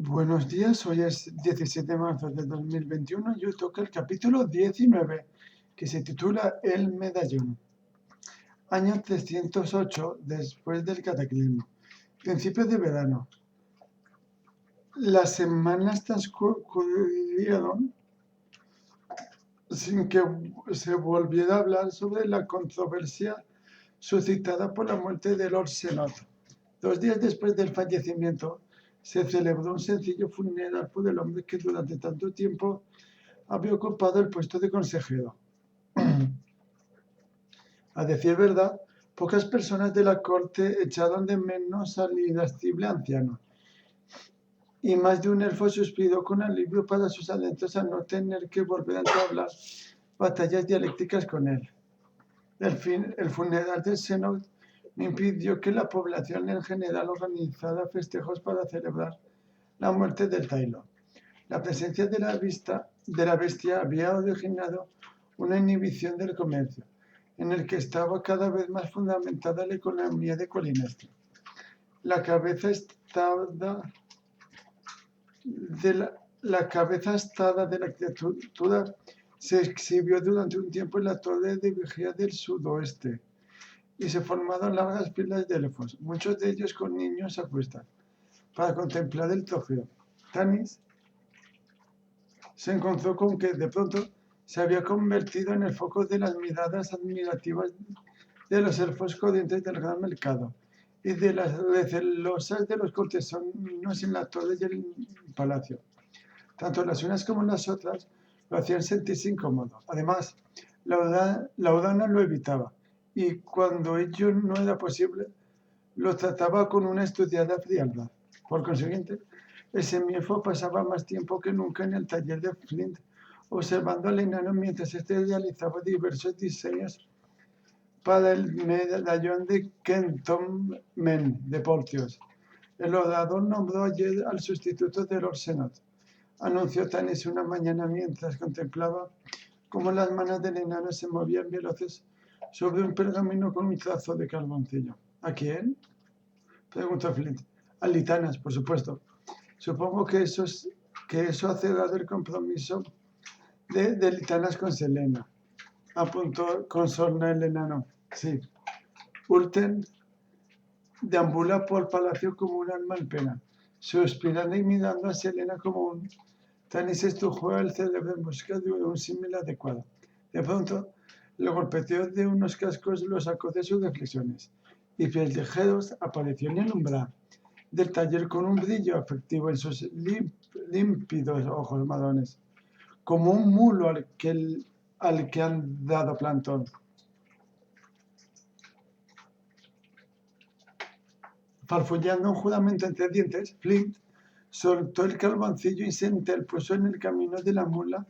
Buenos días, hoy es 17 de marzo de 2021 y hoy toca el capítulo 19, que se titula El Medallón. Año 308 después del Cataclismo. Principios de verano. Las semanas transcurrieron sin que se volviera a hablar sobre la controversia suscitada por la muerte de Lord Senot. 2 días después del fallecimiento, se celebró un sencillo funeral por el hombre que durante tanto tiempo había ocupado el puesto de consejero. A decir verdad, pocas personas de la corte echaron de menos al irascible anciano, y más de un elfo suspiró con alivio para sus adentros al no tener que volver a entablar batallas dialécticas con él. El funeral de Senot no impidió que la población en general organizara festejos para celebrar la muerte del Tailo. La presencia de la bestia había originado una inhibición del comercio, en el que estaba cada vez más fundamentada la economía de Colinestro. La cabeza estada de la criatura se exhibió durante un tiempo en la torre de vigía del sudoeste y se formaron largas filas de elfos, muchos de ellos con niños a cuestas, para contemplar el trofeo. Tanis se encontró con que de pronto se había convertido en el foco de las miradas admirativas de los elfos corrientes del gran mercado y de las recelosas de los cortesanos en la torre y el palacio. Tanto las unas como las otras lo hacían sentirse incómodo. Además, Laudana lo evitaba, y cuando ello no era posible, lo trataba con una estudiada frialdad. Por consiguiente, el semielfo pasaba más tiempo que nunca en el taller de Flint, observando al enano mientras éste realizaba diversos diseños para el medallón de Kenton-Men de Portios. El orador nombró ayer al sustituto de Lord Senot, anunció Tanis una mañana mientras contemplaba cómo las manos del enano se movían veloces sobre un pergamino con un trazo de carboncillo. ¿A quién?, preguntó Flint. A Litanas, por supuesto. Supongo que eso hace dado el compromiso de Litanas con Selena, apuntó con sorna el enano. Sí. Ulten deambula por el palacio como un alma en pena, suspirando y mirando a Selena como un... Tanis estrujó el cerebro en busca de un símil adecuado. De pronto, el golpeteo de unos cascos lo sacó de sus reflexiones, y pies ligeros apareció en el umbral del taller con un brillo afectivo en sus límpidos ojos marrones, como un mulo al que han dado plantón. Farfullando un juramento entre dientes, Flint soltó el carboncillo y se interpuso en el camino de la mula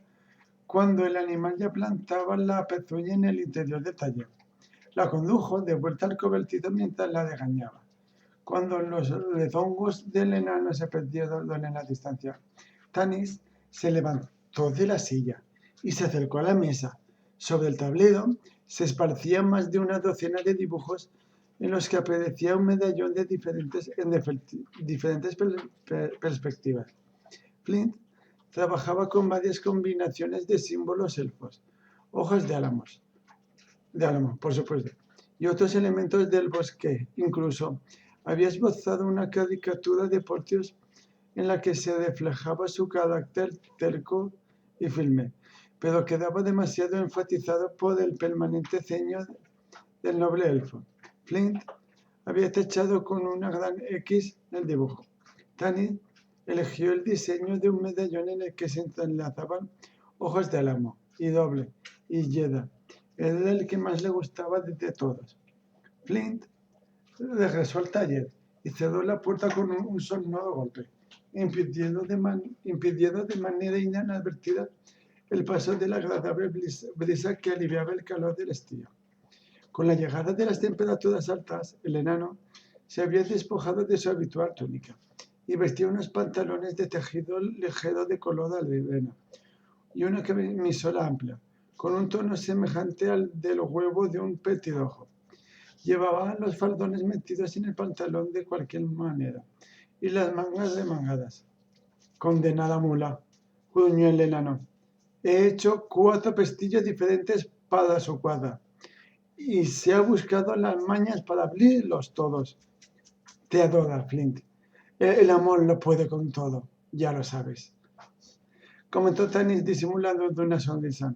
cuando el animal ya plantaba la pezuña en el interior del taller. La condujo de vuelta al cobertizo mientras la regañaba. Cuando los rezongos del enano se perdieron en la distancia, Tanis se levantó de la silla y se acercó a la mesa. Sobre el tablero se esparcían más de una docena de dibujos en los que aparecía un medallón en diferentes perspectivas. Flint trabajaba con varias combinaciones de símbolos elfos, hojas de álamo, por supuesto, y otros elementos del bosque. Incluso había esbozado una caricatura de Portios en la que se reflejaba su carácter terco y firme, pero quedaba demasiado enfatizado por el permanente ceño del noble elfo. Flint había techado con una gran X el dibujo. Tanis eligió el diseño de un medallón en el que se entrelazaban hojas de álamo y doble y yeda. Era el que más le gustaba de todos. Flint regresó al taller y cerró la puerta con un sonoro golpe, impidiendo de manera inadvertida el paso de la agradable brisa que aliviaba el calor del estío. Con la llegada de las temperaturas altas, el enano se había despojado de su habitual túnica y vestía unos pantalones de tejido ligero de color alvedena y una camisola amplia, con un tono semejante al del huevo de un petirrojo. Llevaba los faldones metidos en el pantalón de cualquier manera y las mangas remangadas. Condenada mula, gruñó el enano. He hecho 4 pestillos diferentes para su cuadra y se ha buscado las mañas para abrirlos todos. Te adora, Flint. El amor lo puede con todo, ya lo sabes. Comentó Tanis disimulando de una sonrisa.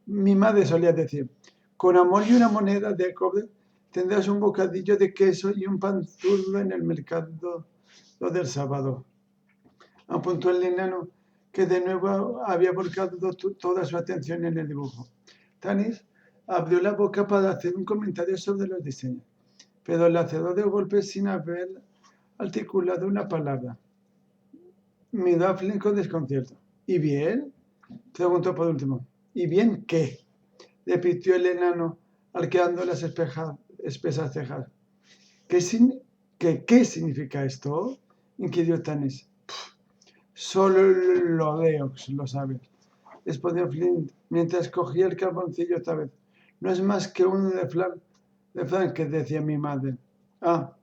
Mi madre solía decir, con amor y una moneda de cobre tendrás un bocadillo de queso y un pan zurdo en el mercado del sábado. Apuntó el enano, que de nuevo había volcado toda su atención en el dibujo. Tanis abrió la boca para hacer un comentario sobre los diseños, pero la cerró de golpe sin haber articulado una palabra. Miró a Flynn con desconcierto. ¿Y bien? Preguntó por último. ¿Y bien qué? Repitió el enano, arqueando las espesas cejas. ¿Qué significa esto? Inquirió Tanis. Solo Lodeox lo sabe, respondió Flint mientras cogía el carboncillo otra vez. No es más que un refrán que decía mi madre. Ah,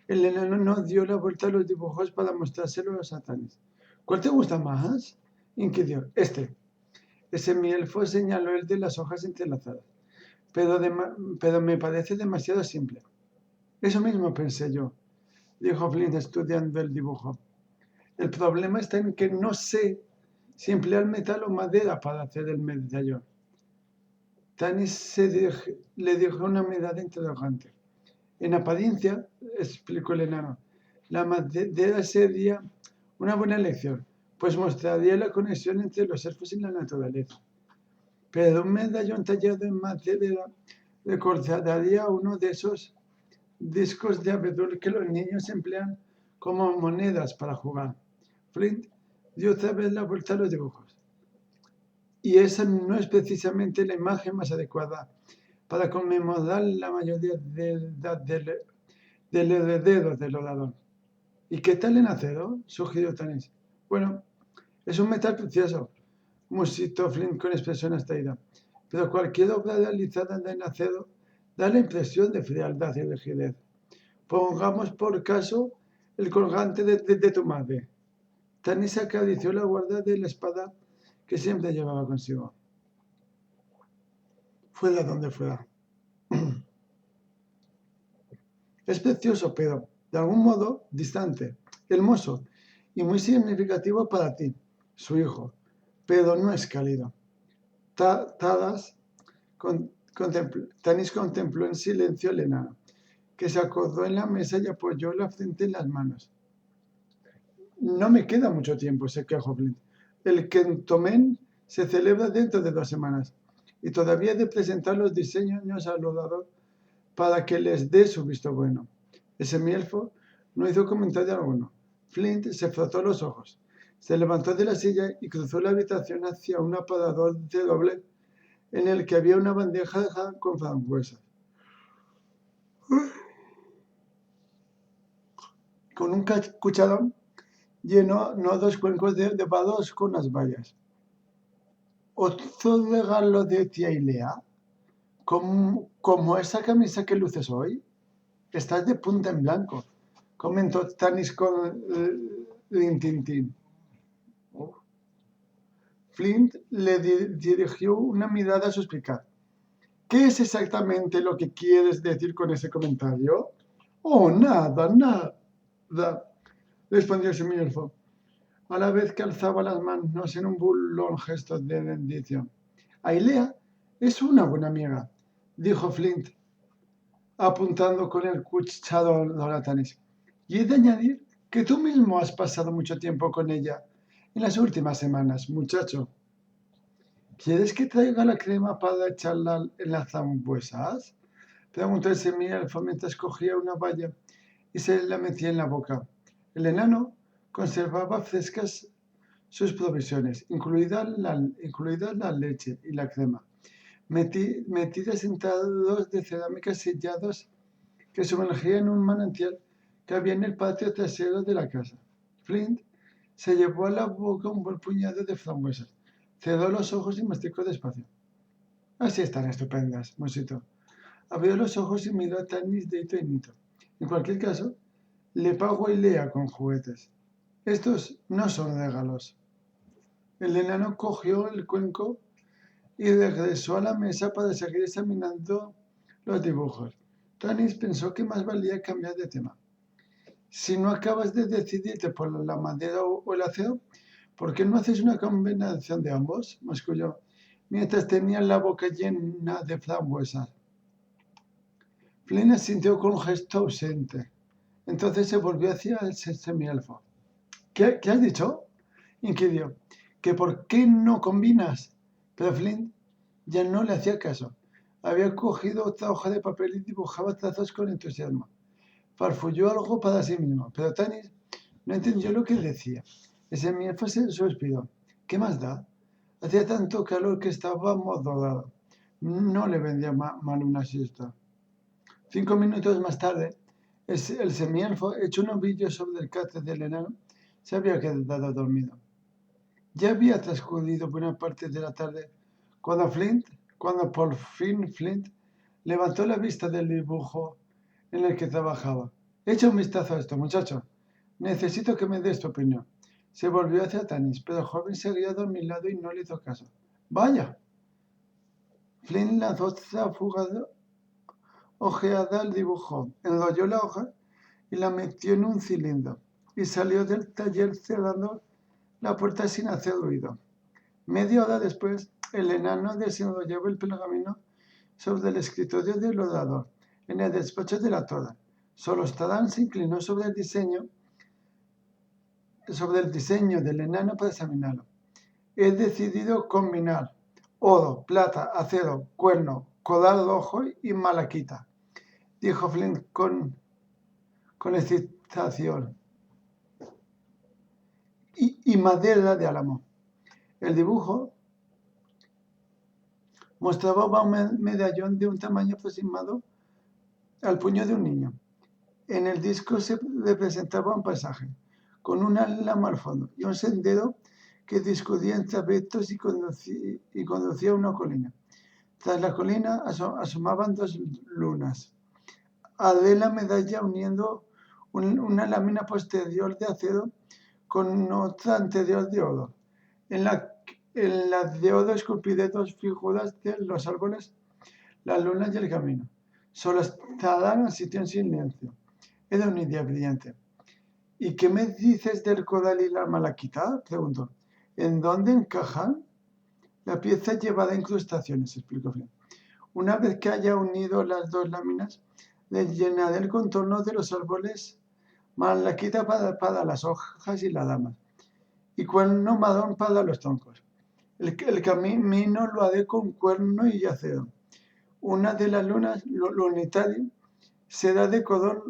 el enano no dio la vuelta a los dibujos para mostrárselos a Tanis. ¿Cuál te gusta más? Inquirió. Ese mielfo señaló el de las hojas entrelazadas. Pero me parece demasiado simple. Eso mismo pensé yo, dijo Flint estudiando el dibujo. El problema está en que no sé si emplear metal o madera para hacer el medallón. Tanis le dijo una mirada interrogante. En apariencia, explicó el enano, la madera sería una buena elección, pues mostraría la conexión entre los elfos y la naturaleza. Pero un medallón tallado en madera recordaría uno de esos discos de abedul que los niños emplean como monedas para jugar. Flint dio otra vez la vuelta a los dibujos. Y esa no es precisamente la imagen más adecuada para conmemorar la mayoría del heredero del orador. ¿Y qué tal en acero? Sugirió Tanis. Bueno, es un metal precioso, musitó Flint con expresión abstraída. Pero cualquier obra realizada en acero da la impresión de frialdad y rigidez. Pongamos por caso el colgante de tu madre. Tanis acarició la guarda de la espada que siempre llevaba consigo. Fuera donde fuera. Es precioso, pero, de algún modo, distante, hermoso y muy significativo para ti, su hijo, pero no es cálido. Tanis contempló en silencio al enano, que se acordó en la mesa y apoyó la frente en las manos. No me queda mucho tiempo, se quejó Flint. El Kentomen se celebra dentro de 2 semanas y todavía he de presentar los diseños al orador para que les dé su visto bueno. Ese mielfo no hizo comentario alguno. Flint se frotó los ojos, se levantó de la silla y cruzó la habitación hacia un aparador de doble en el que había una bandeja con frambuesas. Con un cucharón llenó 2 cuencos de vados con las bayas. ¿Otro regalo de tía Ilea? ¿Como esa camisa que luces hoy? Estás de punta en blanco, comentó Tanis con Rintintín. Flint le dirigió una mirada suspicaz. ¿Qué es exactamente lo que quieres decir con ese comentario? Oh, nada, respondió el semielfo, a la vez que alzaba las manos en un burlón gesto de bendición. Ailea es una buena amiga, dijo Flint, apuntando con el cuchillo a Tanis. Y he de añadir que tú mismo has pasado mucho tiempo con ella en las últimas semanas, muchacho. ¿Quieres que traiga la crema para echarla en las frambuesas? Preguntó el semielfo mientras cogía una baya y se la metía en la boca. El enano conservaba frescas sus provisiones, incluida la leche y la crema, metidas en tarros de cerámica sellados que sumergían en un manantial que había en el patio trasero de la casa. Flint se llevó a la boca un buen puñado de frambuesas, cerró los ojos y masticó despacio. Así están estupendas, musitó. Abrió los ojos y miró a Tanis de hito en hito. En cualquier caso, le pago a Ilea con juguetes. Estos no son regalos. El enano cogió el cuenco y regresó a la mesa para seguir examinando los dibujos. Tanis pensó que más valía cambiar de tema. Si no acabas de decidirte por la madera o el acero, ¿por qué no haces una combinación de ambos? Masculló, mientras tenía la boca llena de frambuesas. Flynn asintió con un gesto ausente. Entonces se volvió hacia el semielfo. ¿Qué has dicho? Inquirió. ¿Que por qué no combinas? Pero Flynn ya no le hacía caso. Había cogido otra hoja de papel y dibujaba trazos con entusiasmo. Farfulló algo para sí mismo, pero Tanis no entendió lo que decía. El semielfo se suspiró. ¿Qué más da? Hacía tanto calor que estaba modorado. No le vendría mal una siesta. 5 minutos más tarde, el semielfo, hecho un ovillo sobre el catre del enano, se había quedado dormido. Ya había transcurrido buena parte de la tarde cuando por fin Flint levantó la vista del dibujo en el que trabajaba. Echa un vistazo a esto, muchacho. Necesito que me des tu opinión. Se volvió hacia Tanis, pero el joven seguía adormilado y no le hizo caso. ¡Vaya! Flint lanzó otra fugaz ojeada al dibujo, enrolló la hoja y la metió en un cilindro y salió del taller cerrando la puerta sin hacer ruido. Media hora después, el enano desenrollaba el pergamino sobre el escritorio del orador, en el despacho de la toda. Solostadán se inclinó sobre el diseño del enano para examinarlo. He decidido combinar oro, plata, acero, cuerno, codal rojo y malaquita, dijo Flint con excitación. Y madera de álamo. El dibujo mostraba un medallón de un tamaño aproximado al puño de un niño. En el disco se representaba un paisaje, con una lama al fondo y un sendero que discurría entre abetos y conducía a una colina. Tras la colina asomaban 2 lunas. Haré la medalla uniendo una lámina posterior de acero con otra anterior de oro. En la de oro esculpiré 2 figuras de los árboles, la luna y el camino. Solo estarán asistió en silencio. Era una idea brillante. ¿Y qué me dices del codal y la malaquita? Preguntó. ¿En dónde encajan? La pieza lleva incrustaciones, explicó Flynn. Una vez que haya unido las 2 láminas, le llenaré el contorno de los árboles, malaquita para las hojas y las ramas, y cuerno marrón para los troncos. El camino lo haré con cuerno y acero. Una de las lunas, lo unitario, será de codal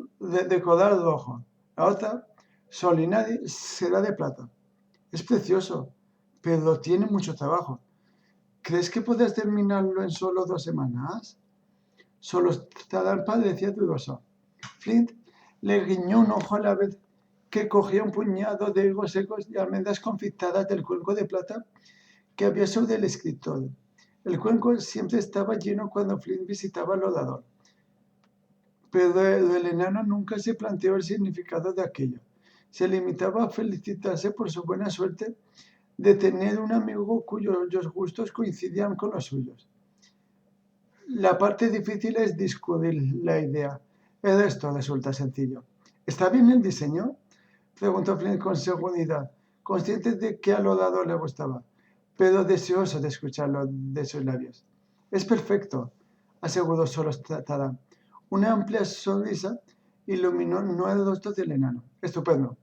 rojo. La otra, solinario, será de plata. Es precioso, pero tiene mucho trabajo. ¿Crees que podrás terminarlo en solo 2 semanas? Solostadán parecía dudoso. Flint le guiñó un ojo a la vez que cogía un puñado de higos secos y almendras confitadas del cuenco de plata que había sobre el escritorio. El cuenco siempre estaba lleno cuando Flint visitaba al orador, pero el enano nunca se planteó el significado de aquello. Se limitaba a felicitarse por su buena suerte de tener un amigo cuyos gustos coincidían con los suyos. La parte difícil es discutir la idea. El resto resulta sencillo. ¿Está bien el diseño?, preguntó Flynn con seguridad, consciente de que al orador le gustaba, pero deseoso de escucharlo de sus labios. Es perfecto, aseguró Solostadán. Una amplia sonrisa iluminó el rostro del enano. Estupendo.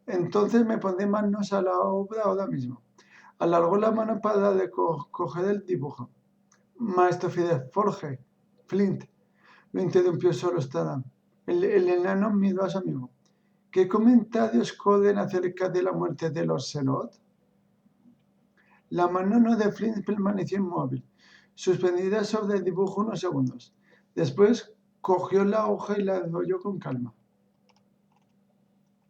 Entonces me pondré manos a la obra ahora mismo. Alargó la mano para coger el dibujo. Maestro Forge, Flint, lo interrumpió Solostadán. El enano miró a su amigo. ¿Qué comentarios corren acerca de la muerte de los Selot? La mano de Flint permaneció inmóvil, suspendida sobre el dibujo unos segundos. Después cogió la hoja y la enrolló con calma.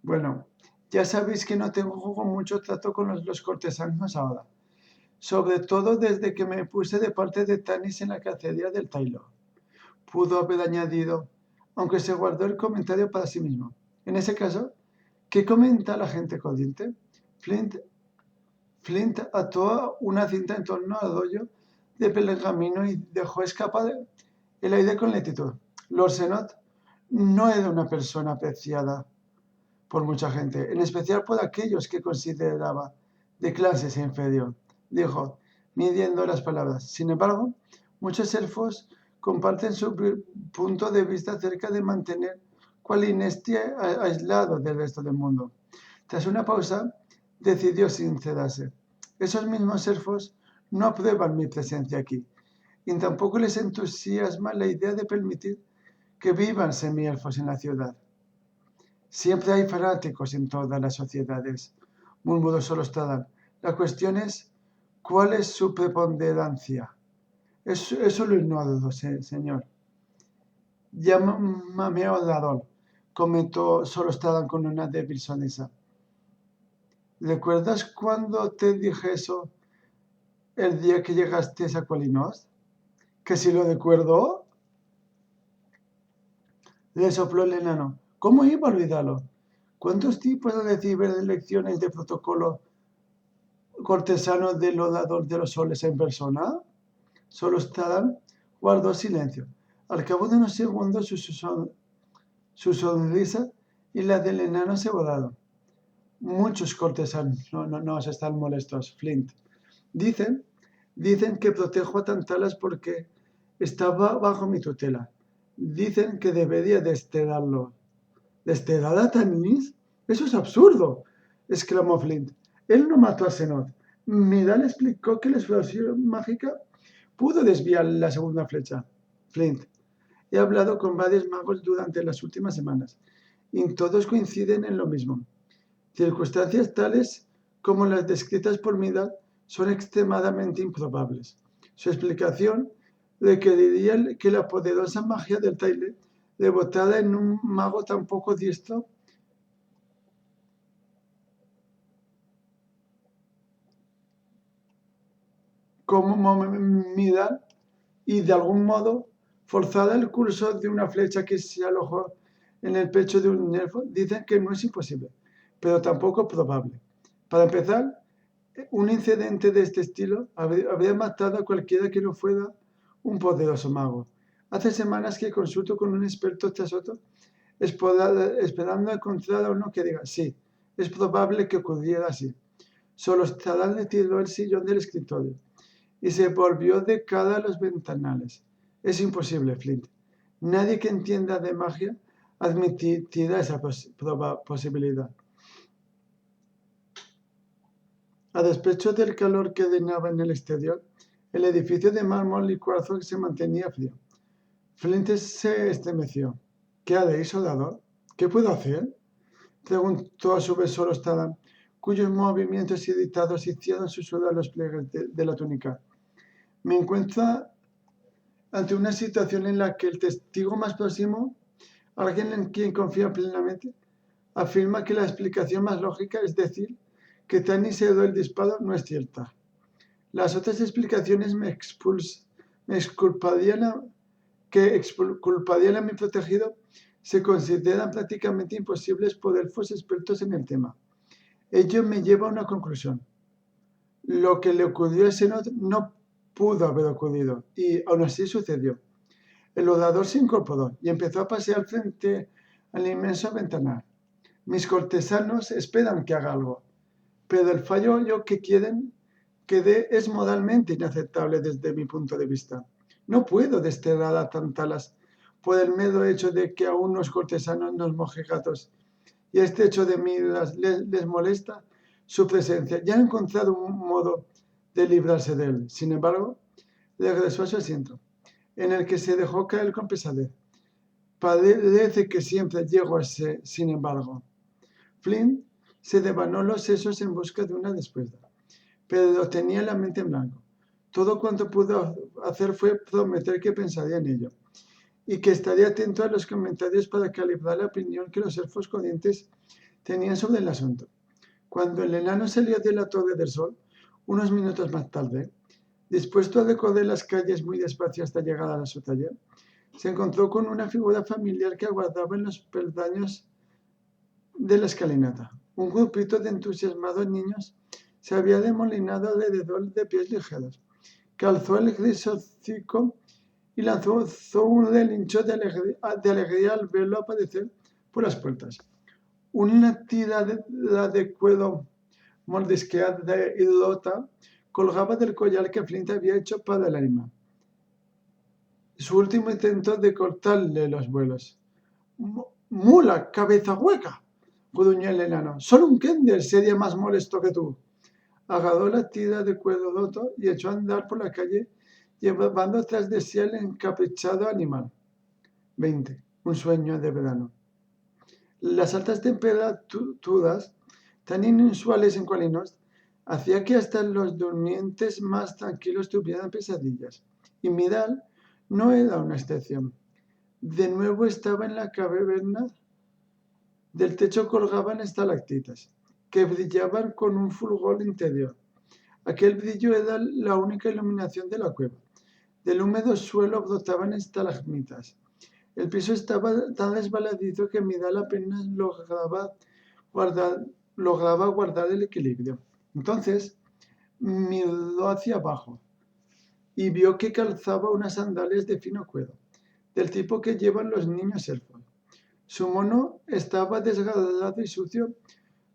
Bueno, ya sabéis que no tengo mucho trato con los cortesanos ahora, sobre todo desde que me puse de parte de Tanis en la cacería del Taylor. Pudo haber añadido, aunque se guardó el comentario para sí mismo. En ese caso, ¿Qué comenta la gente corriente? Flint ató una cinta en torno al hoyo de pergamino y dejó escapar el aire con lentitud. Lord Senot no era una persona apreciada por mucha gente, en especial por aquellos que consideraba de clase inferior, dijo, midiendo las palabras. Sin embargo, muchos elfos comparten su punto de vista acerca de mantener Qualinestia aislado del resto del mundo. Tras una pausa, decidió sincerarse. Esos mismos elfos no aprueban mi presencia aquí, y tampoco les entusiasma la idea de permitir que vivan semielfos en la ciudad. Siempre hay fanáticos en todas las sociedades, murmuró Solostadán. La cuestión es, ¿cuál es su preponderancia? Eso lo ignoro, señor. Llámame orador, comentó Solostadán con una débil sonrisa. ¿Recuerdas cuando te dije eso el día que llegaste a Colinos? ¿Que si lo recuerdo? Le sopló el enano. ¿Cómo iba a olvidarlo? ¿Cuántos tipos reciben lecciones de protocolo cortesano del orador de los soles en persona? Solostadán guardó silencio. Al cabo de unos segundos su sonrisa y la del enano se borraron. Muchos cortesanos no están molestos, Flint. Dicen que protejo a Tantalas porque estaba bajo mi tutela. Dicen que debería desterrarlo. ¿Desterrar a Tanis? ¡Eso es absurdo!, exclamó Flint. Él no mató a Senot. Midal explicó que la explosión mágica pudo desviar la segunda flecha. Flint. He hablado con varios magos durante las últimas semanas y todos coinciden en lo mismo. Circunstancias tales como las descritas por Midal son extremadamente improbables. Su explicación requeriría que la poderosa magia del Taile rebotara en un mago tan poco diestro como Midal y de algún modo forzara el curso de una flecha que se alojó en el pecho de un elfo. Dicen que no es imposible, pero tampoco probable. Para empezar, un incidente de este estilo habría matado a cualquiera que no fuera un poderoso mago. Hace semanas que consulto con un experto tras otro, esperando encontrar a uno que diga, sí, es probable que ocurriera así. Solostadán le tiró el sillón del escritorio y se volvió de cara a los ventanales. Es imposible, Flint. Nadie que entienda de magia admitirá esa posibilidad. A despecho del calor que reinaba en el exterior, el edificio de mármol y cuarzo se mantenía frío. Flint se estremeció. ¿Qué haréis, soldador? ¿Qué puedo hacer?, preguntó a su vez Solostadán, cuyos movimientos irritados hicieron susurrar los pliegues de la túnica. Me encuentro ante una situación en la que el testigo más próximo, alguien en quien confía plenamente, afirma que la explicación más lógica, es decir, que Tanis se dio el disparo, no es cierta. Las otras explicaciones me exculparían a mi protegido se consideran prácticamente imposibles por elfos expertos en el tema. Ello me lleva a una conclusión. Lo que le ocurrió a Senot no pudo haber ocurrido, y aún así sucedió. El orador se incorporó y empezó a pasear frente al inmenso ventanal. Mis cortesanos esperan que haga algo, pero el fallo que quieren que dé es moralmente inaceptable desde mi punto de vista. No puedo desterrar a Tantalas por el mero hecho de que a unos cortesanos nos mojigatos y este hecho de mí les molesta su presencia. Ya han encontrado un modo de librarse de él. Sin embargo, regresó a su asiento, en el que se dejó caer con pesadez. Parece que siempre llego a ese, sin embargo. Flynn se devanó los sesos en busca de una respuesta, pero tenía la mente en blanco. Todo cuanto pudo hacer fue prometer que pensaría en ello y que estaría atento a los comentarios para calibrar la opinión que los elfos corrientes tenían sobre el asunto. Cuando el enano salió de la Torre del Sol, unos minutos más tarde, dispuesto a recorrer las calles muy despacio hasta llegar a su taller, se encontró con una figura familiar que aguardaba en los peldaños de la escalinata. Un grupito de entusiasmados niños se había demolinado alrededor de pies ligeros, que alzó el gris hocico y lanzó un relincho de alegría al verlo aparecer por las puertas. Una tira de cuero mordisqueada y rota colgaba del collar que Flint había hecho para el animal. Su último intento de cortarle los vuelos. ¡Mula, cabeza hueca!, gruñó el enano. Solo un Kender sería más molesto que tú. Agarró la tira de cuero roto y echó a andar por la calle, llevando tras de sí al encaprichado animal. 20. Un sueño de verano. Las altas temperaturas, tan inusuales en Colinos, hacía que hasta los durmientes más tranquilos tuvieran pesadillas. Y Midal no era una excepción. De nuevo estaba en la caverna. Del techo colgaban estalactitas, que brillaban con un fulgor interior. Aquel brillo era la única iluminación de la cueva. Del húmedo suelo brotaban estalagmitas. El piso estaba tan resbaladizo que Midal apenas lograba guardar el equilibrio. Entonces miró hacia abajo y vio que calzaba unas sandalias de fino cuero, del tipo que llevan los niños elfos. Su mono estaba desgarrado y sucio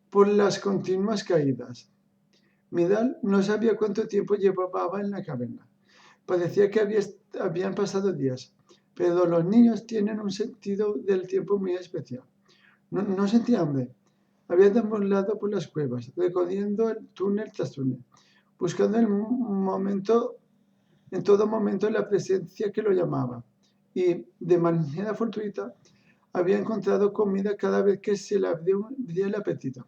por las continuas caídas. Midal no sabía cuánto tiempo llevaba en la caverna. Parecía que habían pasado días, pero los niños tienen un sentido del tiempo muy especial. No sentía hambre. Había deambulado por las cuevas, recorriendo el túnel tras túnel, buscando en todo momento la presencia que lo llamaba. Y, de manera fortuita, había encontrado comida cada vez que se le abría el apetito.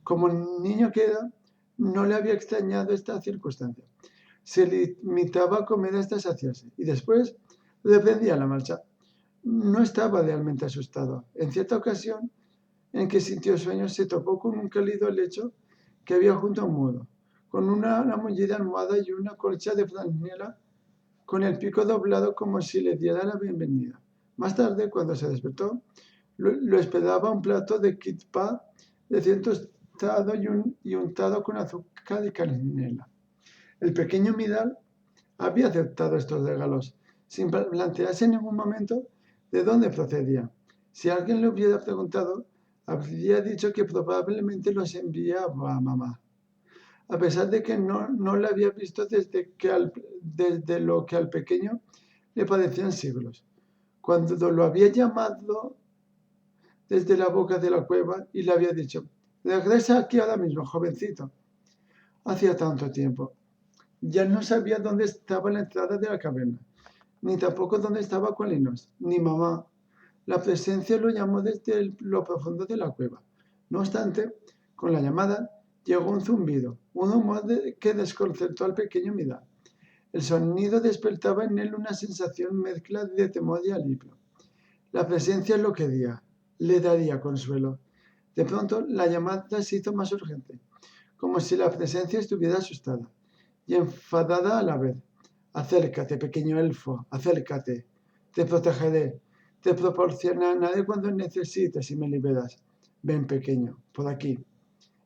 Como niño que era, no le había extrañado esta circunstancia. Se limitaba a comer hasta saciarse y después reprendía la marcha. No estaba realmente asustado. En cierta ocasión, en que sintió sueño, se topó con un cálido lecho que había junto a un muro, con una mullida almohada y una colcha de franela con el pico doblado como si le diera la bienvenida. Más tarde, cuando se despertó, lo esperaba un plato de kitpá recién tostado y untado con azúcar y canela. El pequeño Midal había aceptado estos regalos, sin plantearse en ningún momento de dónde procedían. Si alguien le hubiera preguntado, habría dicho que probablemente los enviaba a mamá, a pesar de que no la había visto desde lo que al pequeño le parecían siglos. Cuando lo había llamado desde la boca de la cueva y le había dicho, regresa aquí ahora mismo, jovencito. Hacía tanto tiempo. Ya no sabía dónde estaba la entrada de la caverna, ni tampoco dónde estaba Colinos, ni mamá. La presencia lo llamó desde lo profundo de la cueva. No obstante, con la llamada llegó un zumbido, un humor que desconcertó al pequeño Midal. El sonido despertaba en él una sensación mezcla de temor y alivio. La presencia lo quería, le daría consuelo. De pronto, la llamada se hizo más urgente, como si la presencia estuviera asustada y enfadada a la vez. Acércate, pequeño elfo, acércate. Te protegeré. Te proporcionaré cuando necesites y me liberas. Ven, pequeño, por aquí.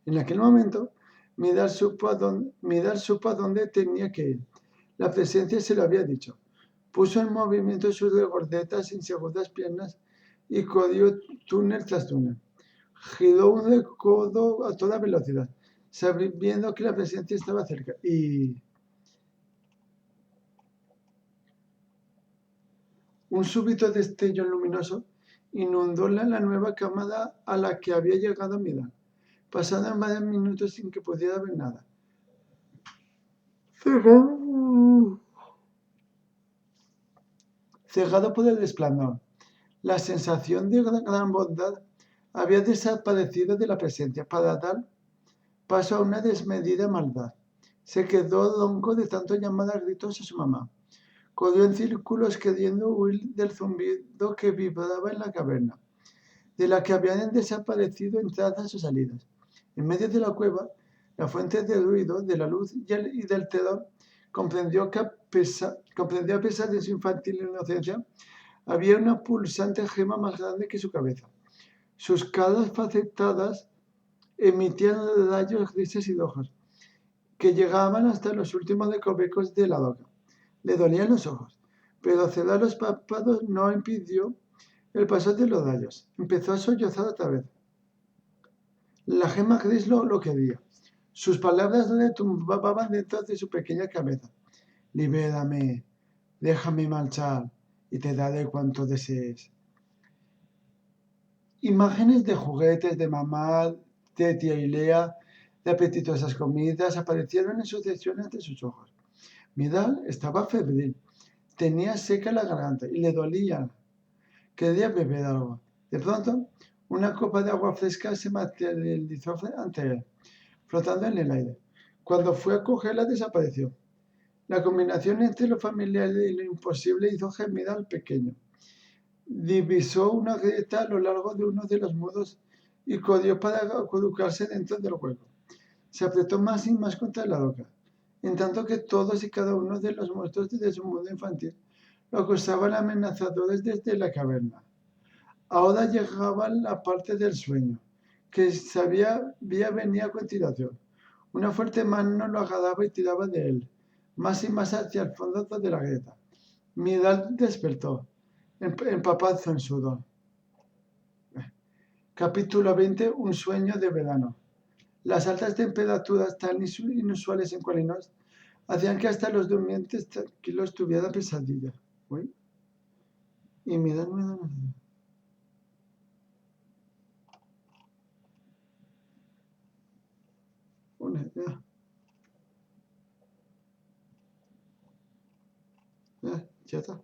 En aquel momento, Midal supo a dónde tenía que ir. La presencia se lo había dicho. Puso en movimiento sus regordetas inseguras piernas y corrió túnel tras túnel. Giró un recodo a toda velocidad, sabiendo que la presencia estaba cerca. Y un súbito destello luminoso inundó la nueva cámara a la que había llegado Midal. Pasaron varios minutos sin que pudiera ver nada. Cegado por el resplandor, la sensación de gran bondad había desaparecido de la presencia para dar paso a una desmedida maldad. Se quedó ronco de tanto llamar a gritos a su mamá. Corrió en círculos queriendo huir del zumbido que vibraba en la caverna, de la que habían desaparecido entradas o salidas. En medio de la cueva, la fuente de ruido, de la luz y del terror, comprendió a pesar de su infantil inocencia, había una pulsante gema más grande que su cabeza. Sus caras facetadas emitían rayos grises y rojos, que llegaban hasta los últimos recovecos de la boca. Le dolían los ojos, pero cerrar los párpados no impidió el paso de los rayos. Empezó a sollozar otra vez. La gema gris lo quería. Sus palabras retumbaban dentro de su pequeña cabeza. Libérame, déjame marchar y te daré cuanto desees. Imágenes de juguetes, de mamá, de tía Ilea, de apetitosas comidas aparecieron en sucesión ante sus ojos. Midal estaba febril, tenía seca la garganta y le dolía. Quería beber algo. De pronto, una copa de agua fresca se materializó ante él, flotando en el aire. Cuando fue a cogerla, desapareció. La combinación entre lo familiar y lo imposible hizo gemir al pequeño. Divisó una grieta a lo largo de uno de los muros y corrió para colocarse dentro del hueco. Se apretó más y más contra la roca, en tanto que todos y cada uno de los monstruos de su mundo infantil lo acosaban amenazadores desde la caverna. Ahora llegaba la parte del sueño, que sabía venía a continuación. Una fuerte mano lo agarraba y tiraba de él, más y más hacia el fondo de la grieta. Midal despertó, empapado en sudor. Capítulo 20. Un sueño de verano. Las altas temperaturas tan inusuales en Colinos hacían que hasta los durmientes tranquilos tuvieran pesadillas. Uy. Y Midal me da una idea. Ya está.